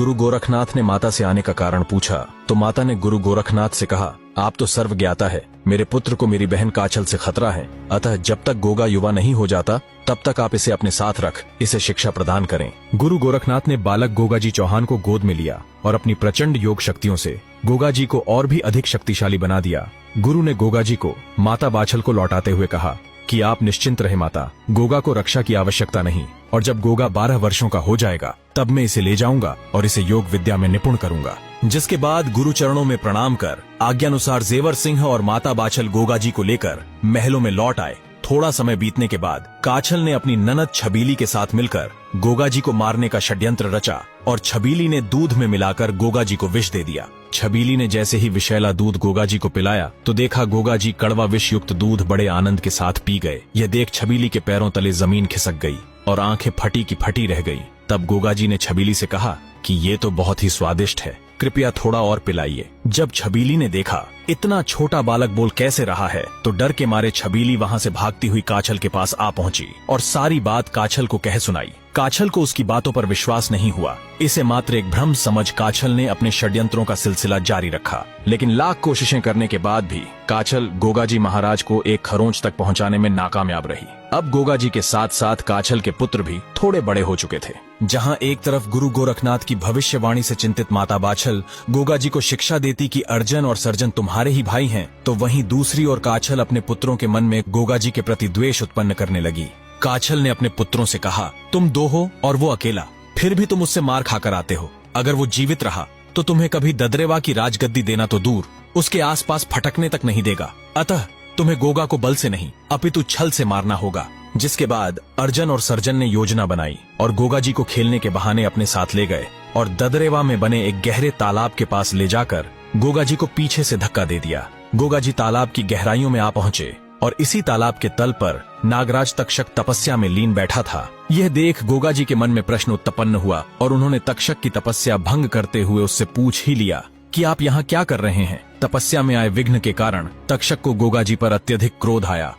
गुरु गोरखनाथ ने माता से आने का कारण पूछा तो माता ने गुरु गोरखनाथ से कहा, आप तो सर्व ज्ञाता है, मेरे पुत्र को मेरी बहन काछल से खतरा है, अतः जब तक गोगा युवा नहीं हो जाता तब तक आप इसे अपने साथ रख इसे शिक्षा प्रदान करें। गुरु गोरखनाथ ने बालक गोगाजी चौहान को गोद में लिया और अपनी प्रचंड योग शक्तियों से गोगाजी को और भी अधिक शक्तिशाली बना दिया। गुरु ने गोगाजी को माता बाछल को लौटाते हुए कहा कि आप निश्चिंत रहे माता, गोगा को रक्षा की आवश्यकता नहीं, और जब गोगा 12 वर्षों का हो जाएगा तब मैं इसे ले जाऊंगा और इसे योग विद्या में निपुण करूंगा। जिसके बाद गुरु चरणों में प्रणाम कर आज्ञानुसार जेवर सिंह और माता बाछल गोगाजी को लेकर महलों में लौट आए। थोड़ा समय बीतने के बाद काछल ने अपनी ननद छबीली के साथ मिलकर गोगाजी को मारने का षड्यंत्र रचा और छबीली ने दूध में मिलाकर गोगाजी को विष दे दिया। छबीली ने जैसे ही विषैला दूध गोगाजी को पिलाया तो देखा गोगाजी कड़वा विष युक्त दूध बड़े आनंद के साथ पी गए। यह देख छबीली के पैरों तले जमीन खिसक गई और आंखें फटी की फटी रह गई। तब गोगाजी ने छबीली से कहा कि ये तो बहुत ही स्वादिष्ट है, कृपया थोड़ा और पिलाइए। जब छबीली ने देखा इतना छोटा बालक बोल कैसे रहा है तो डर के मारे छबीली वहां से भागती हुई काछल के पास आ पहुंची और सारी बात काछल को कह सुनाई। काछल को उसकी बातों पर विश्वास नहीं हुआ। इसे मात्र एक भ्रम समझ काछल ने अपने षड्यंत्रों का सिलसिला जारी रखा, लेकिन लाख कोशिशें करने के बाद भी काछल गोगाजी महाराज को एक खरोंच तक पहुंचाने में नाकामयाब रही। अब गोगाजी के साथ साथ काछल के पुत्र भी थोड़े बड़े हो चुके थे। जहां एक तरफ गुरु गोरखनाथ की भविष्यवाणी से चिंतित माता बाछल गोगाजी को शिक्षा देती कि अर्जन और सर्जन तुम्हारे ही भाई हैं, तो वहीं दूसरी ओर काछल अपने पुत्रों के मन में गोगाजी के प्रति द्वेष उत्पन्न करने लगी। काछल ने अपने पुत्रों से कहा, तुम दो हो और वो अकेला, फिर भी तुम उससे मार खाकर आते हो। अगर वो जीवित रहा तो तुम्हें कभी ददरेवा की राजगद्दी देना तो दूर, उसके आसपास फटकने तक नहीं देगा। अतः तुम्हें गोगा को बल से नहीं अपितु छल से मारना होगा। जिसके बाद अर्जन और सर्जन ने योजना बनाई और गोगाजी को खेलने के बहाने अपने साथ ले गए और ददरेवा में बने एक गहरे तालाब के पास ले जाकर गोगाजी को पीछे से धक्का दे दिया। गोगाजी तालाब की गहराइयों में आ पहुंचे और इसी तालाब के तल पर नागराज तक्षक तपस्या में लीन बैठा था। यह देख गोगाजी के मन में प्रश्न उत्पन्न हुआ और उन्होंने तक्षक की तपस्या भंग करते हुए उससे पूछ ही लिया कि आप यहाँ क्या कर रहे हैं। तपस्या में आए विघ्न के कारण तक्षक को गोगाजी पर अत्यधिक क्रोध आया